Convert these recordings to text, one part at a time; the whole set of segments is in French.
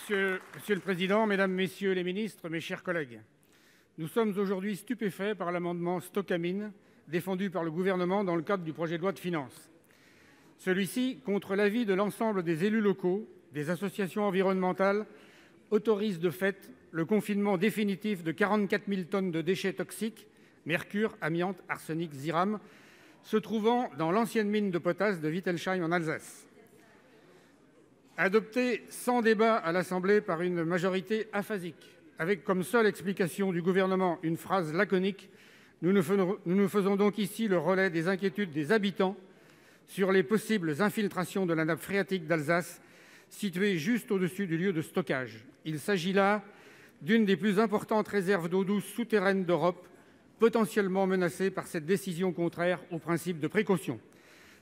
Monsieur le président, mesdames, messieurs les ministres, mes chers collègues, nous sommes aujourd'hui stupéfaits par l'amendement Stocamine défendu par le Gouvernement dans le cadre du projet de loi de finances. Celui-ci, contre l'avis de l'ensemble des élus locaux, des associations environnementales, autorise de fait le confinement définitif de 44 000 tonnes de déchets toxiques, mercure, amiante, arsenic, ziram, se trouvant dans l'ancienne mine de potasse de Wittelsheim en Alsace. Adopté sans débat à l'Assemblée par une majorité aphasique, avec comme seule explication du Gouvernement une phrase laconique, nous nous faisons donc ici le relais des inquiétudes des habitants sur les possibles infiltrations de la nappe phréatique d'Alsace, située juste au-dessus du lieu de stockage. Il s'agit là d'une des plus importantes réserves d'eau douce souterraine d'Europe, potentiellement menacée par cette décision contraire au principe de précaution.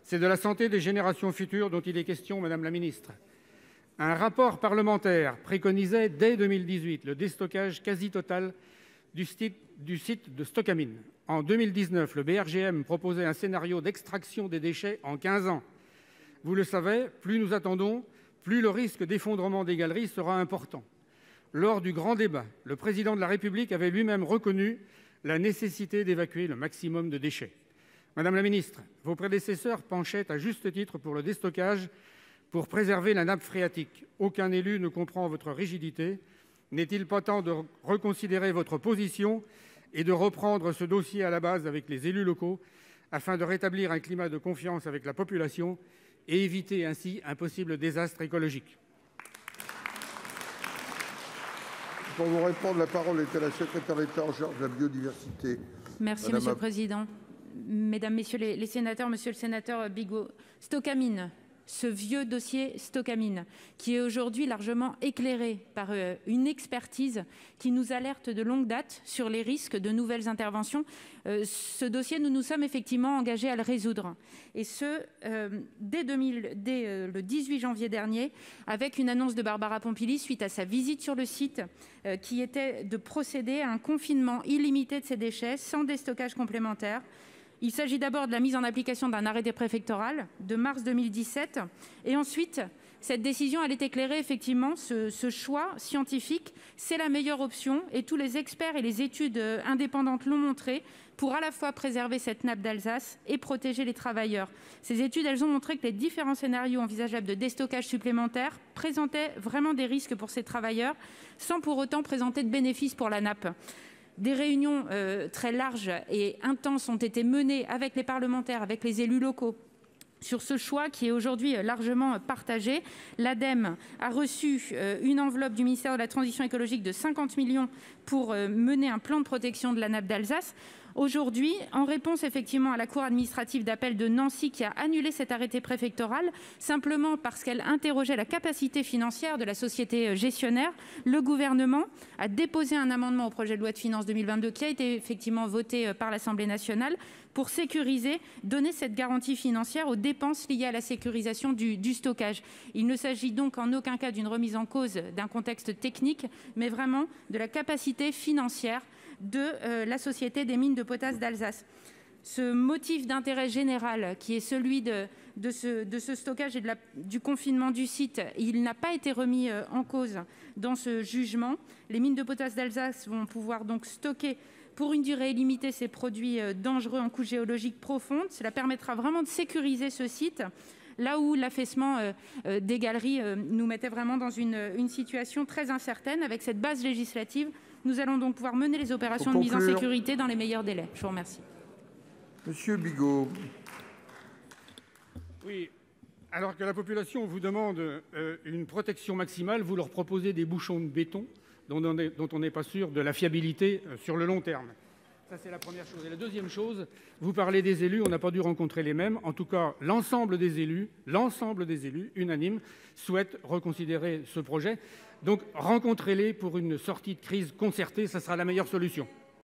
C'est de la santé des générations futures dont il est question, Madame la Ministre. Un rapport parlementaire préconisait dès 2018 le déstockage quasi total du site de Stocamine. En 2019, le BRGM proposait un scénario d'extraction des déchets en 15 ans. Vous le savez, plus nous attendons, plus le risque d'effondrement des galeries sera important. Lors du grand débat, le président de la République avait lui-même reconnu la nécessité d'évacuer le maximum de déchets. Madame la ministre, vos prédécesseurs penchaient à juste titre pour le déstockage pour préserver la nappe phréatique. Aucun élu ne comprend votre rigidité. N'est-il pas temps de reconsidérer votre position et de reprendre ce dossier à la base avec les élus locaux afin de rétablir un climat de confiance avec la population et éviter ainsi un possible désastre écologique? Pour vous répondre, la parole est à la secrétaire d'État en charge de la biodiversité. Merci, Monsieur le Président. Mesdames, Messieurs les sénateurs, Monsieur le sénateur Bigot, Stocamine, ce vieux dossier Stocamine, qui est aujourd'hui largement éclairé par une expertise qui nous alerte de longue date sur les risques de nouvelles interventions. Ce dossier, nous nous sommes effectivement engagés à le résoudre. Et ce, dès le 18 janvier dernier, avec une annonce de Barbara Pompili suite à sa visite sur le site, qui était de procéder à un confinement illimité de ces déchets sans déstockage complémentaire. Il s'agit d'abord de la mise en application d'un arrêté préfectoral de mars 2017. Et ensuite, cette décision, elle est éclairée effectivement. Ce choix scientifique, c'est la meilleure option. Et tous les experts et les études indépendantes l'ont montré pour à la fois préserver cette nappe d'Alsace et protéger les travailleurs. Ces études, elles ont montré que les différents scénarios envisageables de déstockage supplémentaire présentaient vraiment des risques pour ces travailleurs, sans pour autant présenter de bénéfices pour la nappe. Des réunions très larges et intenses ont été menées avec les parlementaires, avec les élus locaux, sur ce choix qui est aujourd'hui largement partagé. L'ADEME a reçu une enveloppe du ministère de la Transition écologique de 50 millions pour mener un plan de protection de la nappe d'Alsace. Aujourd'hui, en réponse effectivement à la Cour administrative d'appel de Nancy qui a annulé cet arrêté préfectoral, simplement parce qu'elle interrogeait la capacité financière de la société gestionnaire, le gouvernement a déposé un amendement au projet de loi de finances 2022 qui a été effectivement voté par l'Assemblée nationale pour sécuriser, donner cette garantie financière aux dépenses liées à la sécurisation du stockage. Il ne s'agit donc en aucun cas d'une remise en cause d'un contexte technique, mais vraiment de la capacité financière de la Société des mines de potasse d'Alsace. Ce motif d'intérêt général qui est celui de ce stockage et du confinement du site, il n'a pas été remis en cause dans ce jugement. Les mines de potasse d'Alsace vont pouvoir donc stocker pour une durée illimitée ces produits dangereux en couche géologique profonde. Cela permettra vraiment de sécuriser ce site, là où l'affaissement des galeries nous mettait vraiment dans une situation très incertaine. Avec cette base législative, nous allons donc pouvoir mener les opérations de mise en sécurité dans les meilleurs délais. Je vous remercie. Monsieur Bigot. Oui, alors que la population vous demande une protection maximale, vous leur proposez des bouchons de béton dont on n'est pas sûr de la fiabilité sur le long terme. Ça, c'est la première chose. Et la deuxième chose, vous parlez des élus, on n'a pas dû rencontrer les mêmes. En tout cas, l'ensemble des élus, unanimes, souhaitent reconsidérer ce projet. Donc, rencontrez-les pour une sortie de crise concertée, ça sera la meilleure solution.